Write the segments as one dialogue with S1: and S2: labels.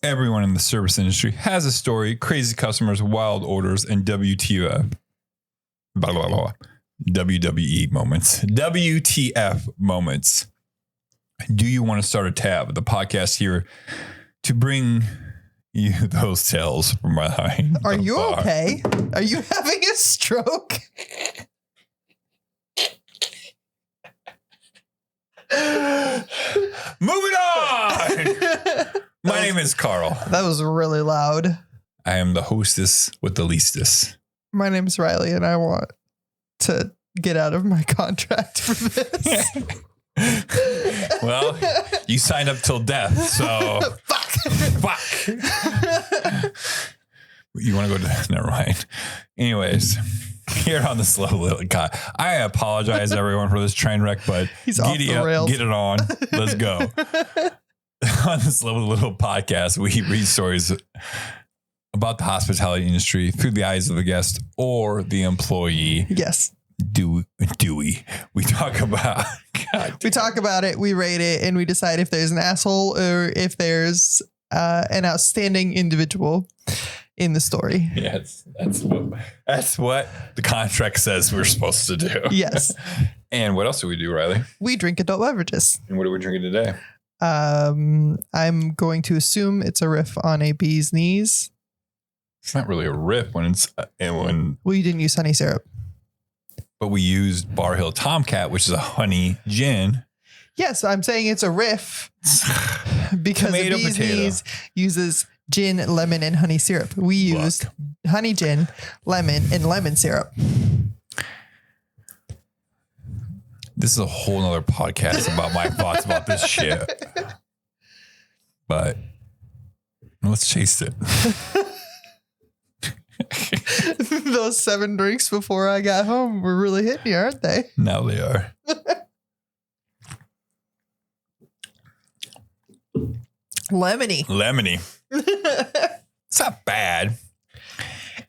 S1: Everyone in the service industry has a story, crazy customers, wild orders, and WTF, blah, blah, blah, WWE moments, WTF moments. Do you want to start a tab? The podcast here to bring you those tales from behind.
S2: Are you okay? Are you having a stroke?
S1: Moving on. My name is Carl.
S2: That was really loud.
S1: I am the hostess with the leastest.
S2: My name is Riley, and I want to get out of my contract for this.
S1: Well, you signed up till death, so fuck. You want to go to? Never mind. Anyways, here on this little guy, I apologize everyone for this train wreck, but
S2: He's off the rails.
S1: Get it on. Let's go. On this little podcast, we read stories about the hospitality industry through the eyes of the guest or the employee.
S2: Yes.
S1: Do we? We talk about
S2: We talk about it, we rate it, and we decide if there's an asshole or if there's an outstanding individual in the story.
S1: Yeah, that's what the contract says we're supposed to do.
S2: Yes.
S1: And what else do we do, Riley?
S2: We drink adult beverages.
S1: And what are we drinking today?
S2: I'm going to assume it's a riff on a bee's knees.
S1: It's not really a riff when it's
S2: Well, you didn't use honey syrup.
S1: But we used Bar Hill Tomcat, which is a honey gin.
S2: Yes, I'm saying it's a riff because the bee's knees uses gin, lemon, and honey syrup. We used honey gin, lemon, and lemon syrup.
S1: This is a whole nother podcast about my thoughts about this shit. But let's chase it.
S2: Those 7 drinks before I got home were really hitting you, aren't they?
S1: Now they are. Lemony. It's not bad.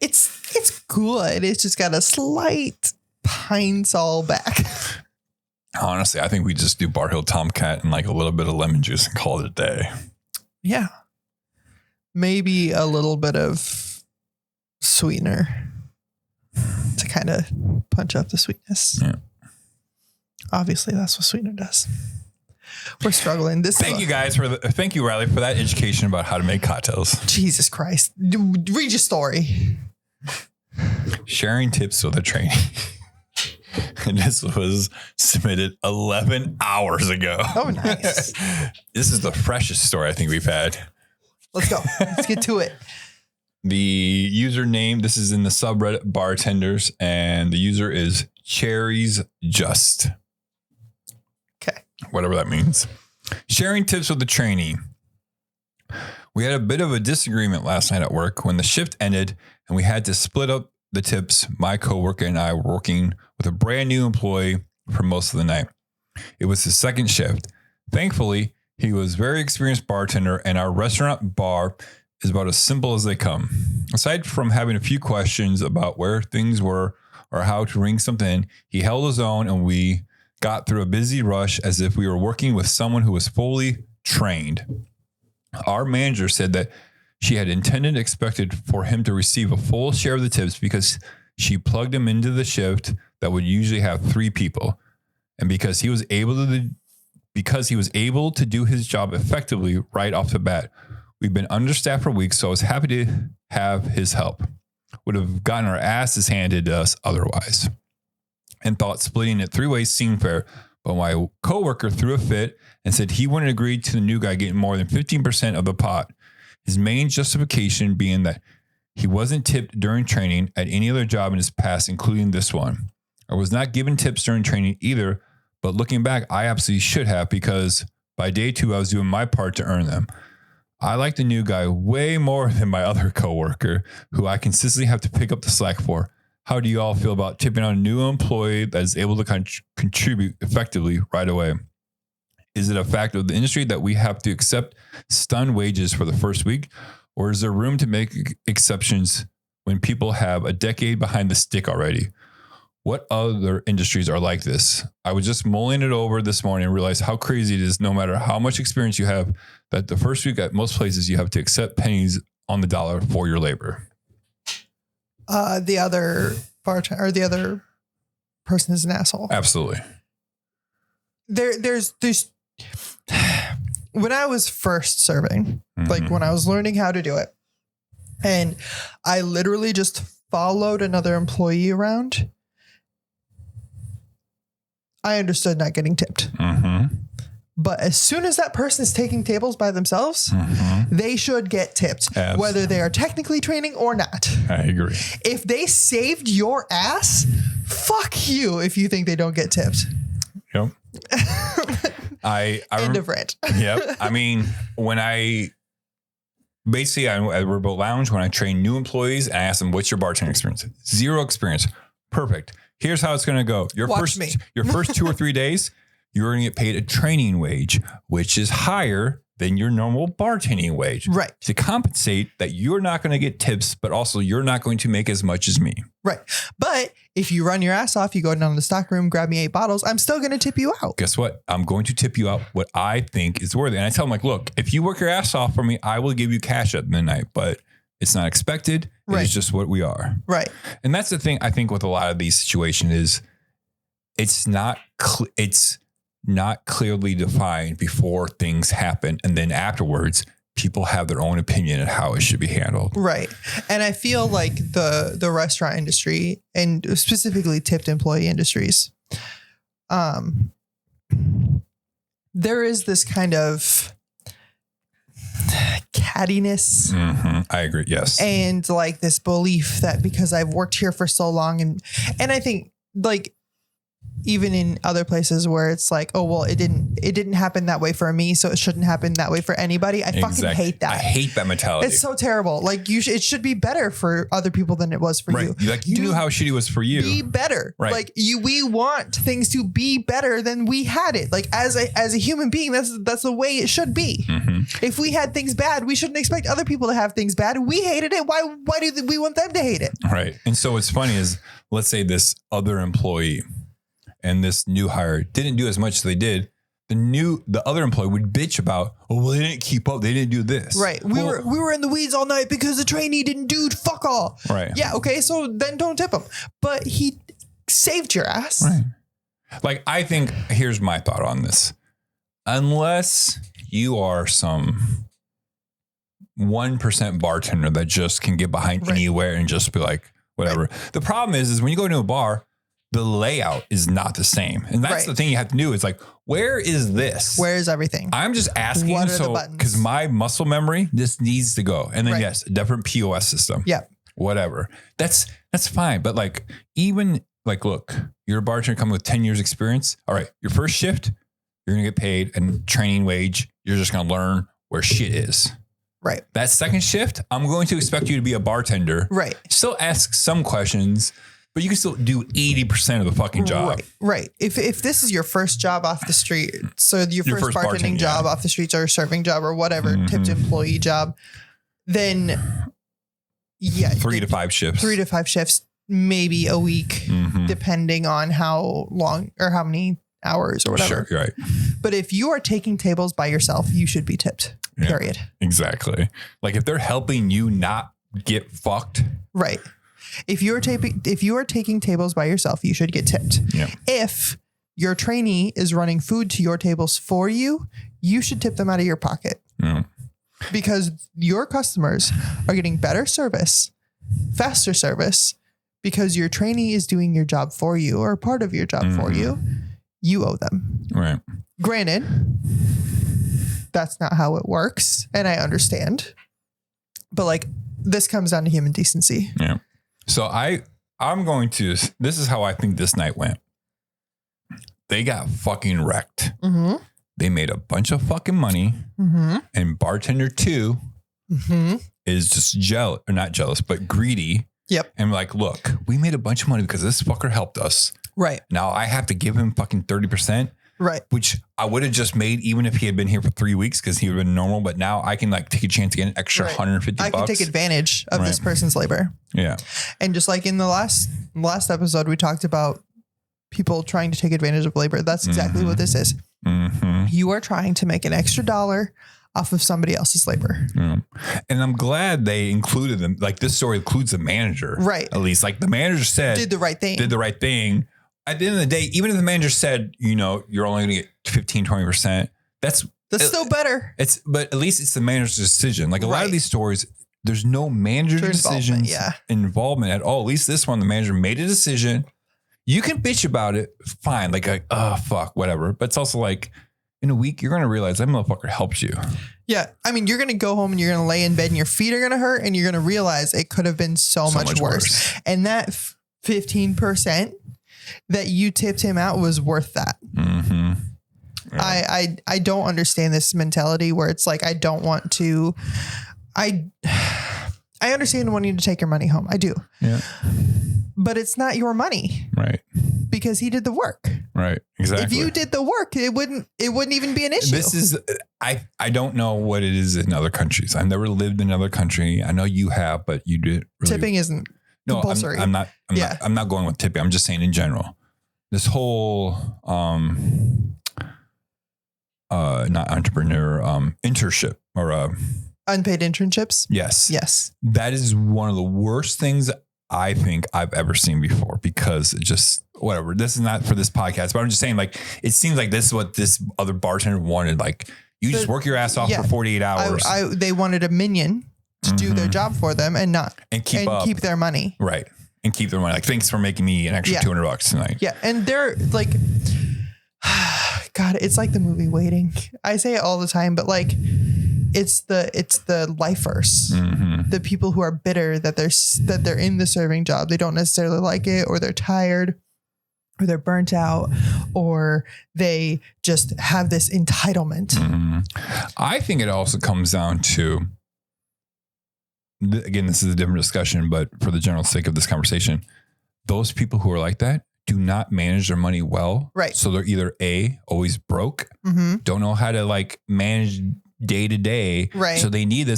S2: It's good. It's just got a slight pine sol back.
S1: Honestly, I think we just do Bar Hill Tomcat and like a little bit of lemon juice and call it a day.
S2: Yeah. Maybe a little bit of sweetener to kind of punch up the sweetness.
S1: Yeah.
S2: Obviously, that's what sweetener does. We're struggling.
S1: Thank you, Riley, for that education about how to make cocktails.
S2: Jesus Christ. Read your story.
S1: Sharing tips with a trainee. And this was submitted 11 hours ago.
S2: Oh, nice.
S1: This is the freshest story I think we've had.
S2: Let's go. Let's get to it.
S1: The username, this is in the subreddit Bartenders, and the user is Cherries Just.
S2: Okay.
S1: Whatever that means. Sharing tips with the trainee. We had a bit of a disagreement last night at work when the shift ended and we had to split up the tips. My coworker and I were working with a brand new employee for most of the night. It was his second shift. Thankfully, he was a very experienced bartender, and our restaurant bar is about as simple as they come. Aside from having a few questions about where things were or how to ring something in, he held his own, and we got through a busy rush as if we were working with someone who was fully trained. Our manager said that she had expected for him to receive a full share of the tips because she plugged him into the shift that would usually have 3 people. And because he was able to do his job effectively right off the bat. We've been understaffed for weeks, so I was happy to have his help. Would have gotten our asses handed to us otherwise. And thought splitting it 3 ways seemed fair, but my coworker threw a fit and said he wouldn't agree to the new guy getting more than 15% of the pot. His main justification being that he wasn't tipped during training at any other job in his past, including this one. I was not given tips during training either, but looking back, I absolutely should have because by day 2, I was doing my part to earn them. I like the new guy way more than my other coworker, who I consistently have to pick up the slack for. How do you all feel about tipping on a new employee that is able to contribute effectively right away? Is it a fact of the industry that we have to accept stun wages for the first week, or is there room to make exceptions when people have a decade behind the stick already? What other industries are like this? I was just mulling it over this morning and realized how crazy it is, no matter how much experience you have, that the first week at most places you have to accept pennies on the dollar for your labor.
S2: The other bartender or the other person is an asshole.
S1: Absolutely.
S2: There's when I was first serving, like when I was learning how to do it, and I literally just followed another employee around, I understood not getting tipped. But as soon as that person is taking tables by themselves, they should get tipped, whether they are technically training or not.
S1: I agree.
S2: If they saved your ass, fuck you if you think they don't get tipped.
S1: Yep.
S2: End of rant.
S1: Yep. I mean, when I basically at Riverboat Lounge, when I train new employees and I ask them, what's your bartending experience? Zero experience. Perfect. Here's how it's going to go. Your first 2 or 3 days, you're going to get paid a training wage, which is higher than your normal bartending wage.
S2: Right.
S1: To compensate that you're not going to get tips, but also you're not going to make as much as me.
S2: Right. But if you run your ass off, you go down to the stock room, grab me 8 bottles, I'm still going to tip you out.
S1: Guess what? I'm going to tip you out what I think is worthy. And I tell them, like, look, if you work your ass off for me, I will give you cash at midnight, but it's not expected.
S2: Right.
S1: It's just what we are.
S2: Right.
S1: And that's the thing I think with a lot of these situations is it's not clearly defined before things happen. And then afterwards, people have their own opinion on how it should be handled. Right.
S2: And I feel like the restaurant industry and specifically tipped employee industries, there is this kind of cattiness.
S1: I agree. Yes.
S2: And like this belief that because I've worked here for so long and I think like even in other places where it's like, oh, well, it didn't happen that way for me, so it shouldn't happen that way for anybody. I fucking hate that.
S1: I hate that mentality.
S2: It's so terrible. Like it should be better for other people than it was for you.
S1: Like you knew how shitty it was for you.
S2: Be better.
S1: Right.
S2: Like we want things to be better than we had it. Like as a human being, that's the way it should be. If we had things bad, we shouldn't expect other people to have things bad. We hated it. Why do we want them to hate it?
S1: Right. And so what's funny is, let's say this other employee and this new hire didn't do as much as they did. The other employee would bitch about, oh, well, they didn't keep up. They didn't do this.
S2: Right. We were in the weeds all night because the trainee didn't do fuck all.
S1: Right.
S2: Yeah. Okay. So then don't tip him. But he saved your ass.
S1: Right. Like, I think here's my thought on this. Unless you are some 1% bartender that just can get behind anywhere and just be like, whatever. Right. The problem is when you go to a bar, the layout is not the same. And that's the thing you have to do. It's like, where is this?
S2: Where is everything?
S1: I'm just asking.
S2: What are the buttons?
S1: Because my muscle memory, this needs to go. And then yes, a different POS system.
S2: Yeah.
S1: Whatever. That's fine. But like, even like, look, you're a bartender coming with 10 years experience. All right. Your first shift, you're going to get paid a training wage. You're just going to learn where shit is.
S2: Right.
S1: That second shift, I'm going to expect you to be a bartender.
S2: Right.
S1: Still ask some questions, but you can still do 80% of the fucking job.
S2: Right. If this is your first job off the street, so your first bartending job off the streets or serving job or whatever, tipped employee job, then
S1: 3 to 5 shifts.
S2: 3 to 5 shifts, maybe a week, depending on how long or how many hours or whatever.
S1: Sure, right.
S2: But if you are taking tables by yourself, you should be tipped. Period.
S1: Exactly. Like if they're helping you not get fucked.
S2: Right. If you are taking tables by yourself, you should get tipped.
S1: Yeah.
S2: If your trainee is running food to your tables for you, you should tip them out of your pocket.
S1: Yeah.
S2: Because your customers are getting better service, faster service, because your trainee is doing your job for you or part of your job for you. You owe them.
S1: Right.
S2: Granted, that's not how it works. And I understand. But like, this comes down to human decency.
S1: Yeah. So I'm going to, this is how I think this night went. They got fucking wrecked. They made a bunch of fucking money. And bartender 2 is just jealous, or not jealous, but greedy.
S2: Yep.
S1: And like, look, we made a bunch of money because this fucker helped us.
S2: Right.
S1: Now I have to give him fucking 30%.
S2: Right.
S1: Which I would have just made even if he had been here for 3 weeks because he would have been normal. But now I can like take a chance to get an extra $150.
S2: I can take advantage of this person's labor.
S1: Yeah.
S2: And just like in the last last episode, we talked about people trying to take advantage of labor. That's exactly what this is. You are trying to make an extra dollar off of somebody else's labor.
S1: And I'm glad they included them. Like this story includes the manager.
S2: Right.
S1: At least like the manager said.
S2: Did the right thing.
S1: At the end of the day, even if the manager said, you know, you're only going to get 15, 20%, that's
S2: still better.
S1: But at least it's the manager's decision. Like a lot of these stories, there's no manager decisions involvement at all. At least this one, the manager made a decision. You can bitch about it. Fine. Like, oh, fuck, whatever. But it's also like in a week, you're going to realize that motherfucker helped you.
S2: Yeah. I mean, you're going to go home and you're going to lay in bed and your feet are going to hurt and you're going to realize it could have been so much worse. And that 15% that you tipped him out was worth that. Yeah. I don't understand this mentality where it's like, I don't want to, I understand wanting to take your money home. I do. Yeah. But it's not your money.
S1: Right.
S2: Because he did the work.
S1: Right. Exactly.
S2: If you did the work, it wouldn't even be an issue.
S1: This is, I don't know what it is in other countries. I've never lived in another country. I know you have, but you did. Really,
S2: tipping isn't compulsory.
S1: I'm not going with tipping. I'm just saying in general, this whole, not entrepreneur, internship or,
S2: unpaid internships.
S1: Yes.
S2: Yes.
S1: That is one of the worst things I think I've ever seen before because it just, whatever. This is not for this podcast, but I'm just saying like, it seems like this is what this other bartender wanted. Like you just work your ass off for 48 hours.
S2: They wanted a minion to do their job for them and keep their money.
S1: Right. And keep their money. Like, thanks for making me an extra $200 tonight.
S2: Yeah. And they're like, God, it's like the movie Waiting. I say it all the time, but like, it's the lifers, the people who are bitter that they're in the serving job. They don't necessarily like it, or they're tired, or they're burnt out, or they just have this entitlement.
S1: I think it also comes down to, again, this is a different discussion, but for the general sake of this conversation, those people who are like that do not manage their money well.
S2: Right.
S1: So they're either always broke, don't know how to like manage day to day.
S2: Right.
S1: So he needs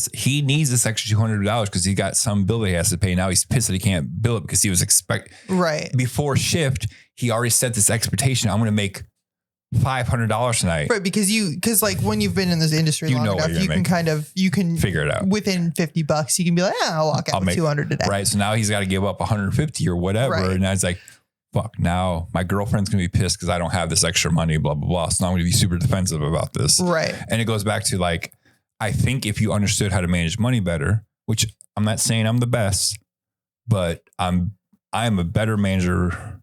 S1: this extra $200 because he got some bill that he has to pay. Now he's pissed that he can't bill it because he was before shift. He already set this expectation. I'm going to make $500 tonight.
S2: Right. Because like when you've been in this industry long enough, you can
S1: figure it out
S2: within $50. You can be like, I'll walk out with 200 today.
S1: Right. So now he's got to give up 150 or whatever. Right. And I was like, fuck, now my girlfriend's going to be pissed because I don't have this extra money, blah, blah, blah. So now I'm going to be super defensive about this.
S2: Right.
S1: And it goes back to like, I think if you understood how to manage money better, which I'm not saying I'm the best, but I'm a better manager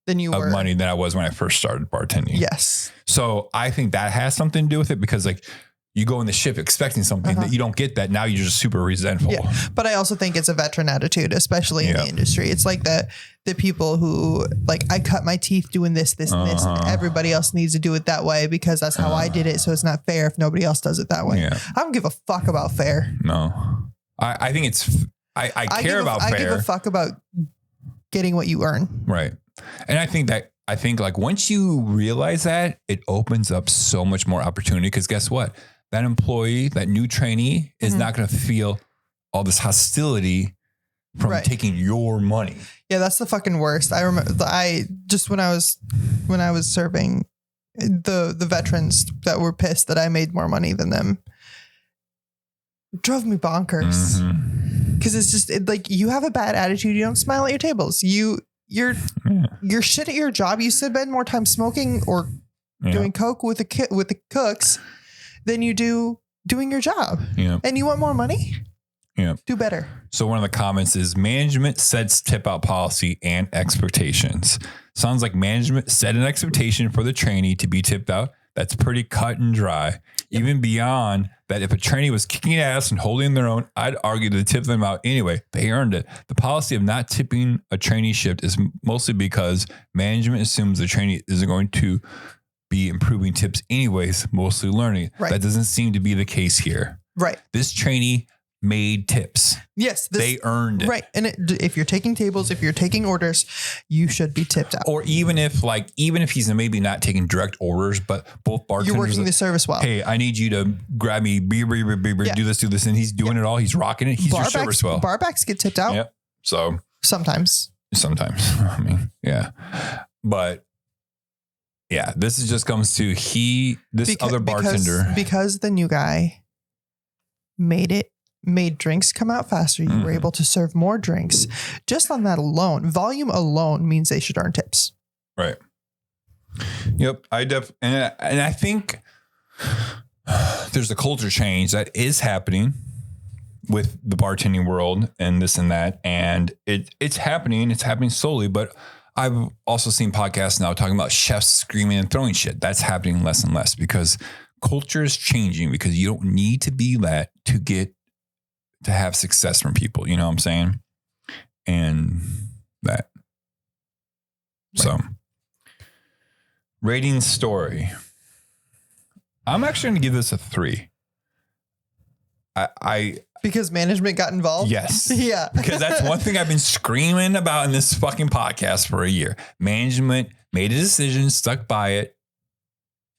S1: of money than I was when I first started bartending.
S2: Yes.
S1: So I think that has something to do with it because like you go in the ship expecting something that you don't get that. Now you're just super resentful.
S2: Yeah. But I also think it's a veteran attitude, especially in the industry. It's like the people who like, I cut my teeth doing this, and this, and everybody else needs to do it that way because that's how I did it. So it's not fair if nobody else does it that way. Yeah. I don't give a fuck about fair.
S1: No, I think it's, I care about fair.
S2: I give a fuck about getting what you earn.
S1: Right. And I think like once you realize that, it opens up so much more opportunity because guess what? That employee, that new trainee is not going to feel all this hostility from taking your money. Yeah,
S2: that's the fucking worst. I remember when I was serving the veterans that were pissed that I made more money than them. It drove me bonkers. Cause it's just like, you have a bad attitude. You don't smile at your tables. You're shit at your job. You spend more time smoking or doing coke with the cooks than you do doing your job. Yeah. And you want more money? Yeah. Do better.
S1: So one of the comments is management sets tip out policy and expectations. Sounds like management set an expectation for the trainee to be tipped out. That's pretty cut and dry. Yep. Even beyond that, if a trainee was kicking ass and holding their own, I'd argue to tip them out anyway. They earned it. The policy of not tipping a trainee shift is mostly because management assumes the trainee isn't going to be improving tips anyways, mostly learning. Right. That doesn't seem to be the case here. Right. This trainee made tips.
S2: Yes.
S1: They earned it.
S2: Right. And if you're taking tables, if you're taking orders, you should be tipped out.
S1: Or even if he's maybe not taking direct orders, but both bartenders.
S2: You're working the service well.
S1: Hey, I need you to grab me, do this. And he's doing it all. He's rocking it. He's your service well.
S2: Barbacks get tipped out.
S1: Yep. So
S2: sometimes.
S1: sometimes. I mean, yeah. But yeah, this is just comes to other bartender.
S2: Because the new guy made drinks come out faster. You were able to serve more drinks. Just on that alone, volume alone means they should earn tips.
S1: Right. Yep. And I think there's a culture change that is happening with the bartending world and this and that. And it's happening slowly, but I've also seen podcasts now talking about chefs screaming and throwing shit. That's happening less and less because culture is changing, because you don't need to be that to have success from people. You know what I'm saying? And that. Right. So rating story. I'm actually going to give this a 3.
S2: Because management got involved?
S1: Yes.
S2: Yeah.
S1: Because that's one thing I've been screaming about in this fucking podcast for a year. Management made a decision, stuck by it,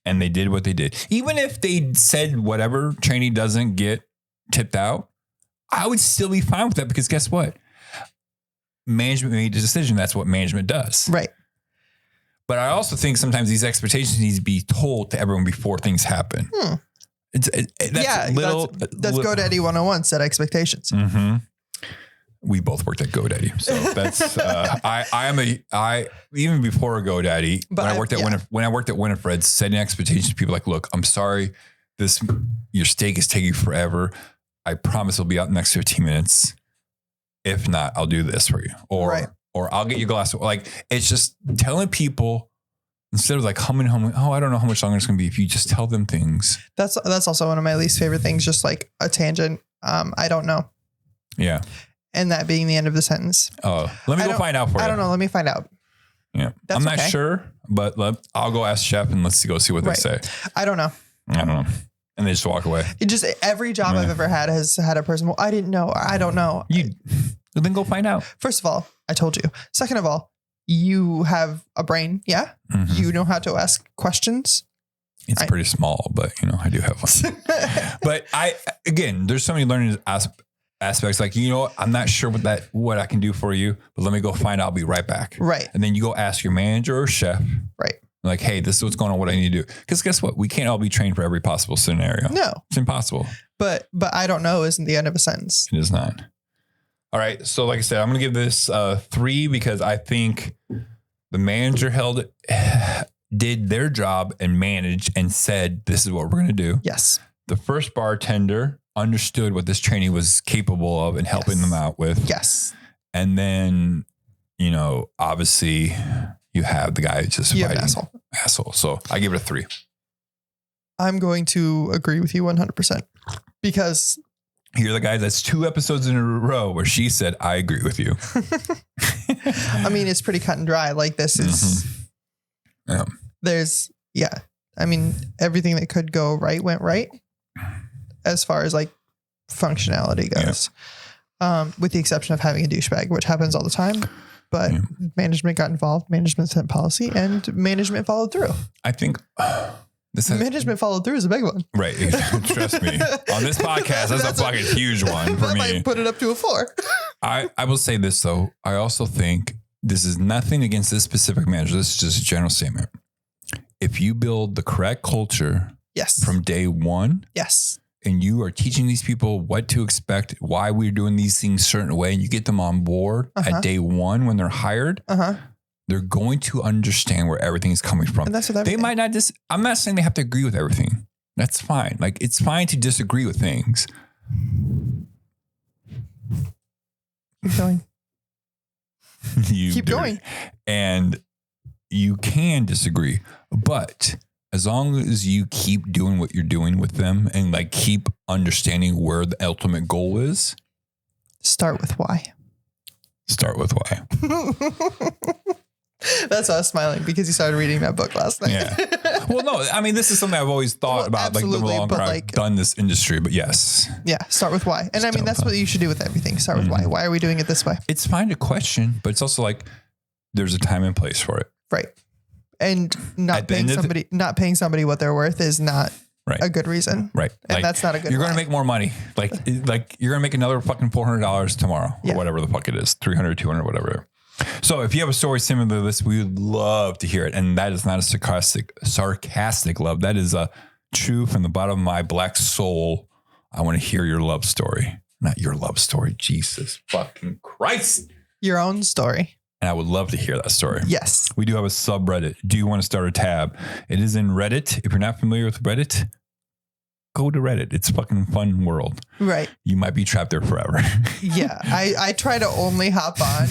S1: and they did what they did. Even if they said whatever trainee doesn't get tipped out, I would still be fine with that, because guess what? Management made a decision. That's what management does.
S2: Right.
S1: But I also think sometimes these expectations need to be told to everyone before things happen. That's
S2: GoDaddy 101, set expectations.
S1: Mm-hmm. We both worked at GoDaddy, so that's I even before GoDaddy, when I worked at Winifred's, setting expectations to people like, look, I'm sorry, your steak is taking forever. I promise it'll be out in the next 15 minutes. If not, I'll do this for you, or I'll get you a glass of, like, it's just telling people. Instead of like humming, oh, I don't know how much longer it's going to be. If you just tell them things.
S2: That's also one of my least favorite things. Just like a tangent. I don't know.
S1: Yeah.
S2: And that being the end of the sentence.
S1: Oh, let me go find out for you.
S2: I don't know. Let me find out.
S1: Yeah. I'm not sure, but I'll go ask chef and let's go see what they say.
S2: I don't know.
S1: And they just walk away.
S2: It just, every job I've ever had has had a person. Well, I didn't know. I don't know.
S1: Then go find out.
S2: First of all, I told you. Second of all, you have a brain. Yeah. Mm-hmm. You know how to ask questions.
S1: It's pretty small, but I do have one. But there's so many learning aspects. Like, I'm not sure what I can do for you, but let me go find out. I'll be right back. Right. And then you go ask your manager or chef. Right. Like, hey, this is what's going on. What I need to do. Because guess what? We can't all be trained for every possible scenario. No. It's impossible.
S2: But I don't know isn't the end of a sentence.
S1: It is not. All right. So like I said, I'm going to give this 3 because I think the manager did their job and managed and said, this is what we're going to do. Yes. The first bartender understood what this trainee was capable of and helping them out with. Yes. And then, obviously you have the guy just fighting. Asshole. So I give it a 3.
S2: I'm going to agree with you 100% because
S1: you're the guy that's 2 episodes in a row where she said, I agree with you.
S2: I mean, it's pretty cut and dry. Like, this is, I mean, everything that could go right went right as far as like functionality goes, with the exception of having a douchebag, which happens all the time. But management got involved, management set policy, and management followed through. I think management followed through is a big one. Right.
S1: Trust me. On this podcast, that's a fucking huge one for me.
S2: Might put it up to a 4.
S1: I will say this, though. I also think this is nothing against this specific manager. This is just a general statement. If you build the correct culture from day one, and you are teaching these people what to expect, why we're doing these things a certain way, and you get them on board at day one when they're hired, they're going to understand where everything is coming from. And that's what they might not I'm not saying they have to agree with everything. That's fine. Like, it's fine to disagree with things.
S2: Keep going. Keep going.
S1: And you can disagree, but as long as you keep doing what you're doing with them and like keep understanding where the ultimate goal is.
S2: Start with why. That's us smiling because you started reading that book last night.
S1: Yeah. Well, no, I mean, this is something I've always thought about, like the longer I've done this industry, but yes.
S2: Yeah. Start with why. And I mean, that's what you should do with everything. Start with why. Why are we doing it this way?
S1: It's fine to question, but it's also like there's a time and place for it.
S2: Right. And not paying somebody what they're worth is not a good reason. Right. And like, that's not a good
S1: You're going to make more money. Like you're going to make another fucking $400 tomorrow or whatever the fuck it is. 300, 200, whatever. So if you have a story similar to this, we would love to hear it. And that is not a sarcastic love. That is a true from the bottom of my black soul. I want to hear your love story, not your love story. Jesus fucking Christ.
S2: Your own story.
S1: And I would love to hear that story.
S2: Yes.
S1: We do have a subreddit. Do you want to start a tab? It is in Reddit. If you're not familiar with Reddit, go to Reddit. It's a fucking fun world.
S2: Right.
S1: You might be trapped there forever.
S2: Yeah. I try to only hop on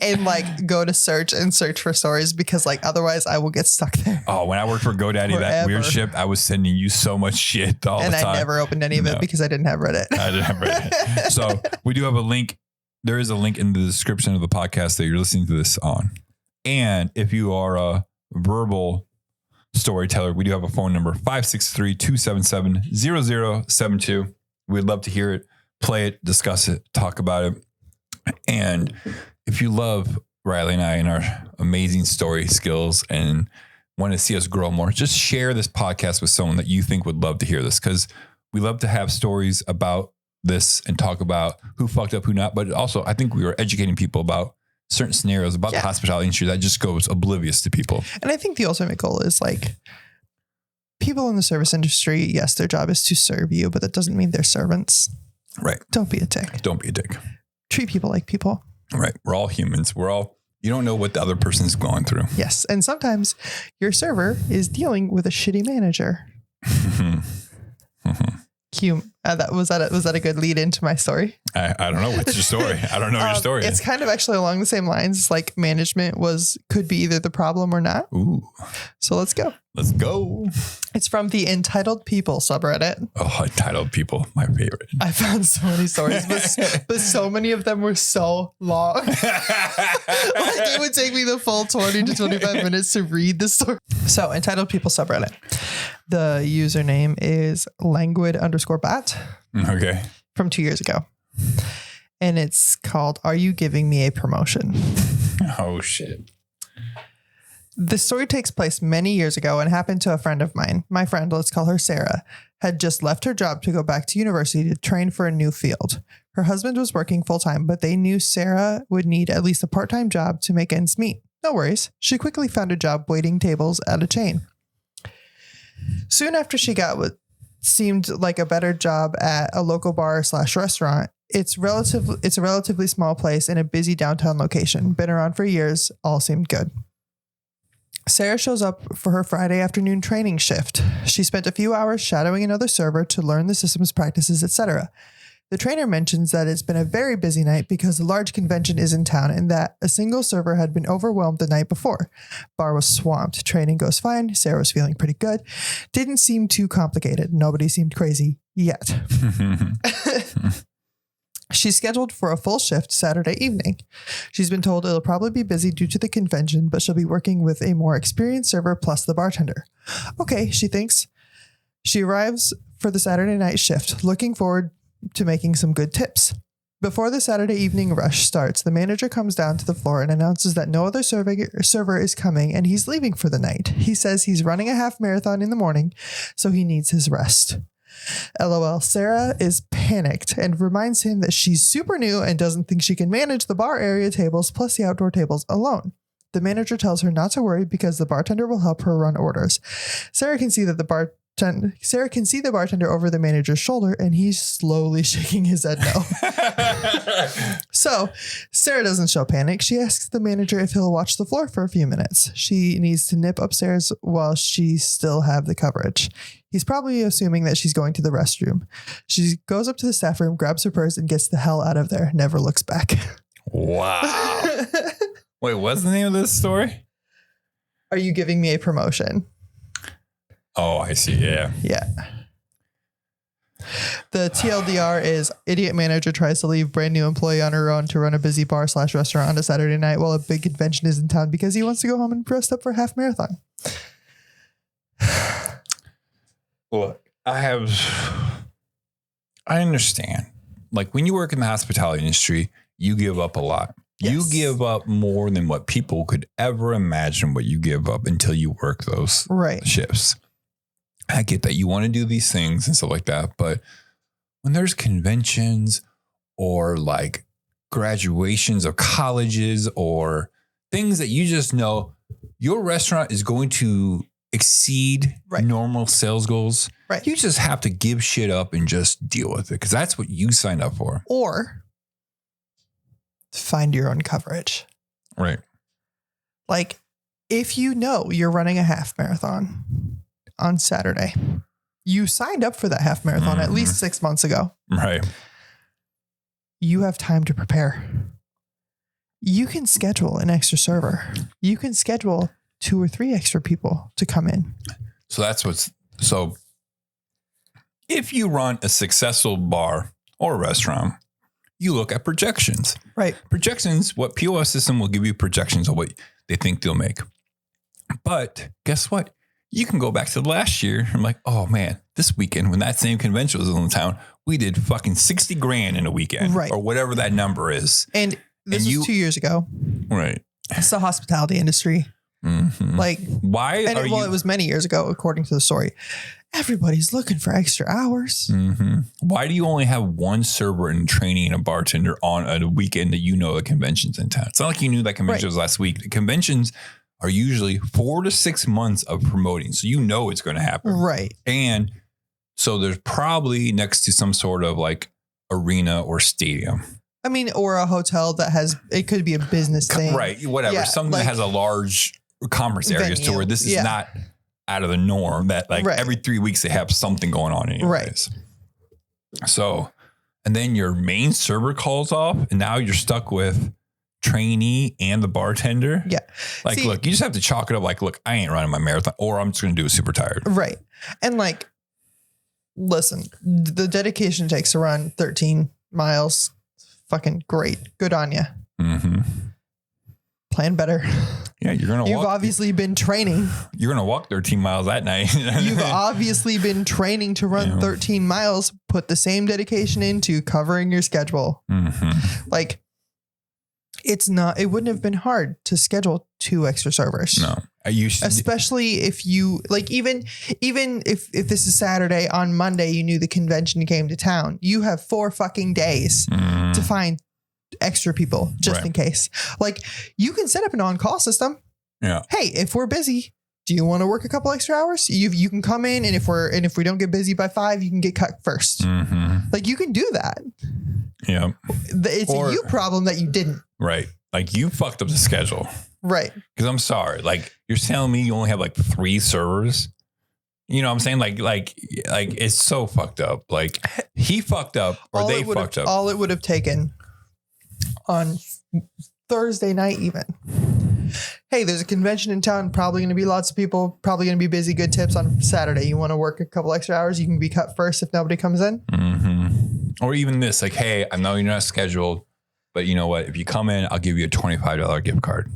S2: and like go to search for stories because like otherwise I will get stuck there.
S1: Oh, when I worked for GoDaddy, that weird ship, I was sending you so much shit all the time.
S2: And I never opened any of it because I didn't have Reddit.
S1: I didn't have Reddit. So we do have a link. There is a link in the description of the podcast that you're listening to this on. And if you are a verbal storyteller, we do have a phone number, 563-277-0072. We'd love to hear it, play it, discuss it, talk about it. And if you love Riley and I and our amazing story skills and want to see us grow more, just share this podcast with someone that you think would love to hear this, because we love to have stories about this and talk about who fucked up, who not. But also, I think we were educating people about certain scenarios about the hospitality industry that just goes oblivious to people. And
S2: I think the ultimate goal is like people in the service industry. Yes, their job is to serve you, but that doesn't mean they're servants.
S1: Right.
S2: Don't be a dick.
S1: Don't be a dick.
S2: Treat people like people.
S1: Right. We're all humans. You don't know what the other person's going through.
S2: Yes. And sometimes your server is dealing with a shitty manager. Was that a good lead into my story?
S1: I don't know. What's your story? I don't know your story.
S2: It's kind of actually along the same lines. Like management could be either the problem or not.
S1: Ooh.
S2: So let's go.
S1: Let's go.
S2: It's from the Entitled People subreddit.
S1: Oh, Entitled People. My favorite.
S2: I found so many stories, but so many of them were so long. Like it would take me the full 20 to 25 minutes to read the story. So Entitled People subreddit. The username is languid_bat.
S1: Okay.
S2: From 2 years ago. And it's called, Are You Giving Me a Promotion?
S1: Oh, shit.
S2: The story takes place many years ago and happened to a friend of mine. My friend, let's call her Sarah, had just left her job to go back to university to train for a new field. Her husband was working full-time, but they knew Sarah would need at least a part-time job to make ends meet. No worries. She quickly found a job waiting tables at a chain. Soon after she got what seemed like a better job at a local bar/restaurant. It's a relatively small place in a busy downtown location. Been around for years. All seemed good. Sarah shows up for her Friday afternoon training shift. She spent a few hours shadowing another server to learn the system's practices, etc. The trainer mentions that it's been a very busy night because a large convention is in town and that a single server had been overwhelmed the night before. Bar was swamped. Training goes fine. Sarah was feeling pretty good. Didn't seem too complicated. Nobody seemed crazy yet. She's scheduled for a full shift Saturday evening. She's been told it'll probably be busy due to the convention, but she'll be working with a more experienced server plus the bartender. Okay, she thinks. She arrives for the Saturday night shift, looking forward to making some good tips. Before the Saturday evening rush starts, the manager comes down to the floor and announces that no other server is coming and he's leaving for the night. He says he's running a half marathon in the morning, so he needs his rest. LOL. Sarah is panicked and reminds him that she's super new and doesn't think she can manage the bar area tables plus the outdoor tables alone. The manager tells her not to worry because the bartender will help her run orders. Sarah can see the bartender over the manager's shoulder, and he's slowly shaking his head no. So Sarah doesn't show panic. She asks the manager if he'll watch the floor for a few minutes. She needs to nip upstairs while she still have the coverage. He's probably assuming that she's going to the restroom. She goes up to the staff room, grabs her purse, and gets the hell out of there. Never looks back.
S1: Wow. Wait, what's the name of this story?
S2: Are You Giving Me a Promotion?
S1: Oh, I see. Yeah.
S2: Yeah. The TLDR is idiot manager tries to leave brand new employee on her own to run a busy bar/restaurant on a Saturday night while a big convention is in town because he wants to go home and rest up for a half marathon.
S1: Look, I understand. Like when you work in the hospitality industry, you give up a lot. Yes. You give up more than what people could ever imagine what you give up until you work those shifts. I get that you want to do these things and stuff like that. But when there's conventions or like graduations of colleges or things that you just know your restaurant is going to exceed normal sales goals.
S2: Right.
S1: You just have to give shit up and just deal with it because that's what you signed up for.
S2: Or find your own coverage.
S1: Right.
S2: Like if you know you're running a half marathon on Saturday, you signed up for that half marathon at least 6 months ago.
S1: Right.
S2: You have time to prepare. You can schedule an extra server. You can schedule 2 or 3 extra people to come in.
S1: So if you run a successful bar or restaurant, you look at projections.
S2: Right.
S1: Projections, what POS system will give you projections of what they think they'll make. But guess what? You can go back to last year. I'm like, oh man, this weekend when that same convention was in town, we did fucking 60 grand in a weekend,
S2: right?
S1: Or whatever that number is.
S2: And this was 2 years ago,
S1: right?
S2: It's the hospitality industry.
S1: Mm-hmm.
S2: Like
S1: why?
S2: It was many years ago, according to the story. Everybody's looking for extra hours.
S1: Mm-hmm. Why do you only have one server in training and a bartender on a weekend that you know the convention's in town? It's not like you knew that convention was last week. The conventions are usually 4 to 6 months of promoting. So you know it's going to happen.
S2: Right.
S1: And so there's probably next to some sort of like arena or stadium.
S2: I mean, or a hotel that has, it could be a business thing.
S1: Right. Whatever.
S2: Yeah,
S1: Something
S2: like,
S1: that has a large conference areas to where this is not out of the norm that like every 3 weeks they have something going on anyways. Right. So, and then your main server calls off and now you're stuck with trainee and the bartender.
S2: Yeah.
S1: Like, look, you just have to chalk it up. Like, look, I ain't running my marathon or I'm just going to do a super tired.
S2: Right. And like, listen, the dedication takes to run 13 miles. Fucking great. Good on you.
S1: Mm-hmm.
S2: Plan better.
S1: Yeah,
S2: You've obviously been training.
S1: You're going to walk 13 miles that night.
S2: You've obviously been training to run 13 miles. Put the same dedication into covering your schedule.
S1: Mm-hmm.
S2: Like, it wouldn't have been hard to schedule 2 extra servers.
S1: No.
S2: Especially if you like, even if this is Saturday, on Monday, you knew the convention came to town, you have 4 fucking days to find extra people just in case. Like you can set up an on-call system.
S1: Yeah.
S2: Hey, if we're busy, do you want to work a couple extra hours? You can come in, and if we don't get busy by 5, you can get cut first.
S1: Mm-hmm.
S2: Like you can do that.
S1: Yeah.
S2: It's a you problem that you didn't.
S1: Right. Like you fucked up the schedule.
S2: Right.
S1: Because I'm sorry. Like you're telling me you only have like 3 servers. You know what I'm saying? Like it's so fucked up. Like he fucked up or they fucked up.
S2: All it would have taken on Thursday night even. Hey, there's a convention in town. Probably going to be lots of people. Probably going to be busy. Good tips on Saturday. You want to work a couple extra hours? You can be cut first if nobody comes in.
S1: Mm-hmm. Or even this, like, hey, I know you're not scheduled, but you know what? If you come in, I'll give you a $25 gift card.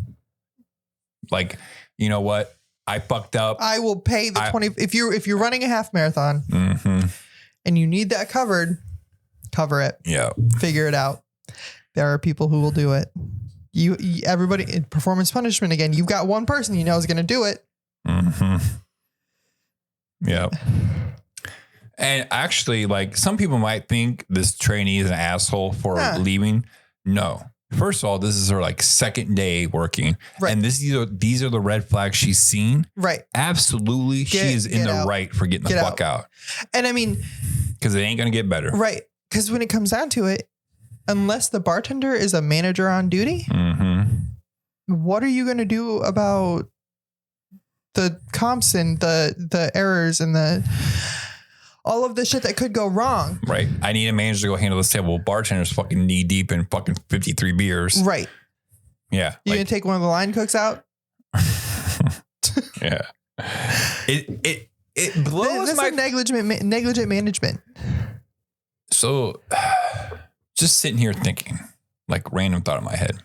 S1: Like, you know what? I fucked up.
S2: I will pay the 20. If you're running a half marathon and you need that covered, cover it.
S1: Yeah. Figure
S2: it out. There are people who will do it. Everybody in performance punishment again. You've got one person you know is going to do it.
S1: Mm-hmm. Yeah. And actually, like some people might think this trainee is an asshole for leaving. No. First of all, this is her like second day working. Right. And these are the red flags she's seen.
S2: Right.
S1: Absolutely. She is in the right for getting the fuck out.
S2: And I mean,
S1: because it ain't going to get better.
S2: Right. Because when it comes down to it, unless the bartender is a manager on duty, what are you going to do about the comps and the errors and all of the shit that could go wrong?
S1: Right. I need a manager to go handle this table. Bartender's fucking knee deep in fucking 53 beers.
S2: Right.
S1: Yeah.
S2: You going to take one of the line cooks out?
S1: Yeah. It blows my
S2: negligent management.
S1: So just sitting here thinking, like random thought in my head.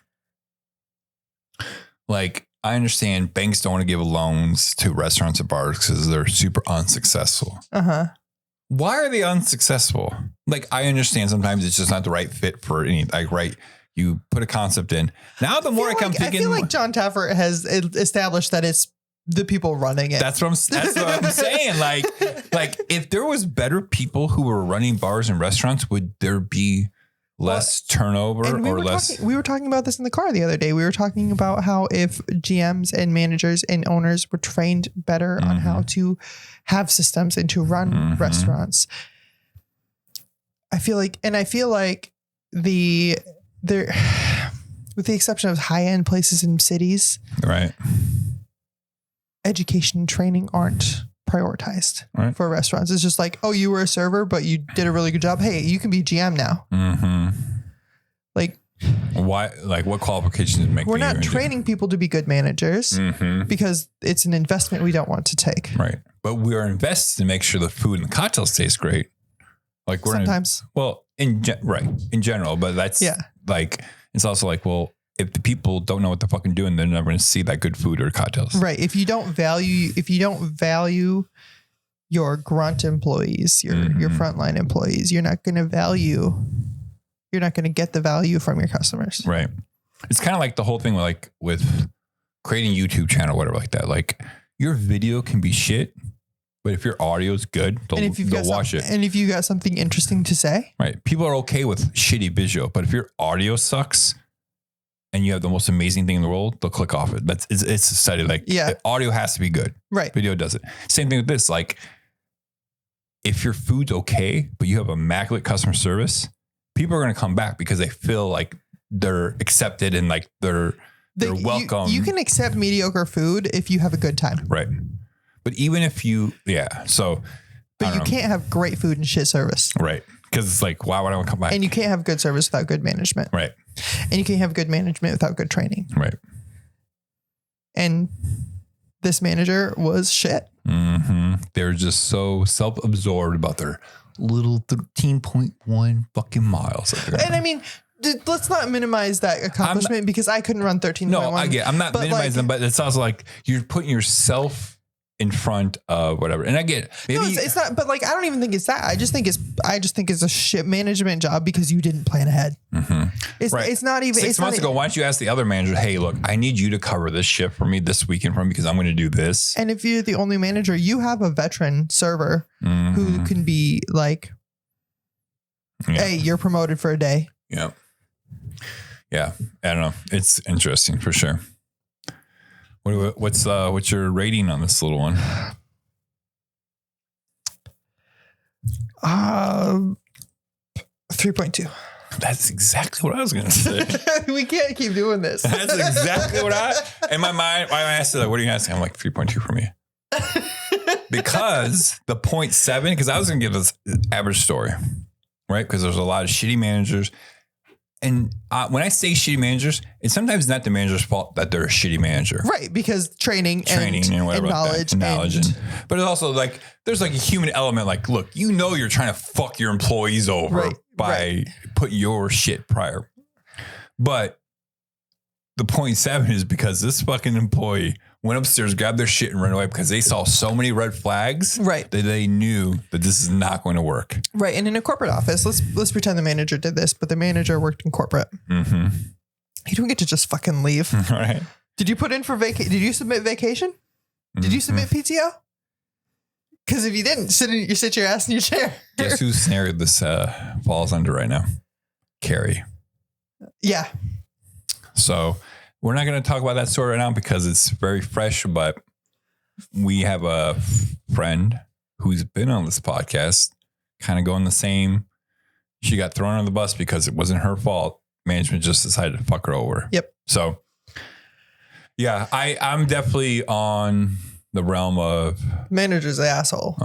S1: Like, I understand banks don't want to give loans to restaurants and bars because they're super unsuccessful.
S2: Uh-huh.
S1: Why are they unsuccessful? Like, I understand sometimes it's just not the right fit for any, like, right. You put a concept in. Now, the more I come thinking,
S2: I feel like John Taffer has established that it's the people running it.
S1: That's what I'm saying. Like if there was better people who were running bars and restaurants, would there be less turnover
S2: and
S1: or less.
S2: We were talking about this in the car the other day. We were talking about how if GMs and managers and owners were trained better on how to have systems and to run restaurants. I feel like there, with the exception of high end places in cities,
S1: right?
S2: Education and training aren't prioritized for restaurants. It's just like, oh, you were a server, but you did a really good job. Hey, you can be GM now. Like,
S1: why? Like, what qualifications make?
S2: We're not training people to be good managers because it's an investment we don't want to take.
S1: Right, but we are invested to make sure the food and the cocktails taste great. Like we're
S2: sometimes,
S1: in general, but that's like it's also like, well, if the people don't know what they're fucking doing, they're never going to see that good food or cocktails. Right.
S2: If you don't value your grunt employees, your frontline employees, you're not going to get the value from your customers.
S1: Right. It's kind of like the whole thing with creating a YouTube channel, whatever like that. Like your video can be shit, but if your audio is good, they'll watch it.
S2: And if you got something interesting to say.
S1: Right. People are okay with shitty visual, but if your audio sucks, and you have the most amazing thing in the world, they'll click off it. It's a study. Like, audio has to be good.
S2: Right.
S1: Video does it. Same thing with this. Like, if your food's okay, but you have immaculate customer service, people are going to come back because they feel like they're accepted and like they're welcome.
S2: You can accept mediocre food if you have a good time.
S1: Right. But even if you,
S2: But you can't have great food and shit service.
S1: Right. Because it's like, why would I want to come back?
S2: And you can't have good service without good management.
S1: Right.
S2: And you can't have good management without good training.
S1: Right.
S2: And this manager was shit.
S1: They're just so self-absorbed about their little 13.1 fucking miles.
S2: And I mean, let's not minimize that accomplishment because I couldn't run 13.1.
S1: No, I get it. I'm not minimizing them, but it's also like you're putting yourself in front of whatever. And I get maybe
S2: it's not, but like, I don't even think it's that. I just think it's a shit management job because you didn't plan ahead. It's not even
S1: 6 months ago. Why don't you ask the other manager, hey, look, I need you to cover this shift for me this weekend for me because I'm going to do this.
S2: And if you're the only manager, you have a veteran server who can be like, hey, you're promoted for a day.
S1: Yeah. Yeah. I don't know. It's interesting for sure. What's your rating on this little one?
S2: 3.2.
S1: That's exactly what I was going to say.
S2: We can't keep doing this.
S1: That's exactly what in my mind, when I asked like, what are you asking? I'm like 3.2 for me. Because the 0.7, because I was going to give this average story, right? Because there's a lot of shitty managers. And when I say shitty managers, it's sometimes not the manager's fault that they're a shitty manager.
S2: Right. Because training and
S1: whatever,
S2: knowledge.
S1: But it's also like, there's like a human element. Like, look, you're trying to fuck your employees over by putting your shit prior. But the 0.7 is because this fucking employee went upstairs, grabbed their shit and ran away because they saw so many red flags that they knew that this is not going to work.
S2: Right. And in a corporate office, let's pretend the manager did this, but the manager worked in corporate. You don't get to just fucking leave.
S1: Right.
S2: Did you put in for vacation? Did you submit vacation? Did you submit PTO? Because if you didn't, sit your ass in your chair.
S1: Guess whose scenario this falls under right now? Carrie.
S2: Yeah.
S1: So we're not going to talk about that story right now because it's very fresh, but we have a friend who's been on this podcast kind of going the same. She got thrown on the bus because it wasn't her fault. Management just decided to fuck her over.
S2: Yep.
S1: So yeah, I'm definitely on the realm of
S2: manager's an asshole.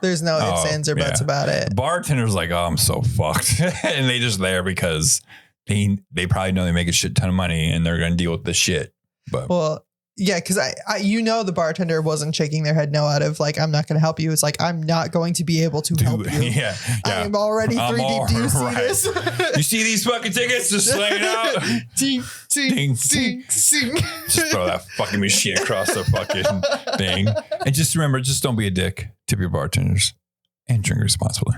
S2: There's no ifs, ands, or buts about it.
S1: The bartender's like, oh, I'm so fucked. And they just there because they probably know they make a shit ton of money and they're going to deal with this shit. But
S2: well, yeah, because I the bartender wasn't shaking their head no out of like, I'm not going to help you. It's like, I'm not going to be able to help you.
S1: Yeah.
S2: I'm already 3 deep. Do you see this?
S1: You see these fucking tickets just laying out?
S2: Ding, ding, ding, ding.
S1: Just throw that fucking machine across the fucking thing. And just remember, just don't be a dick. Tip your bartenders and drink responsibly.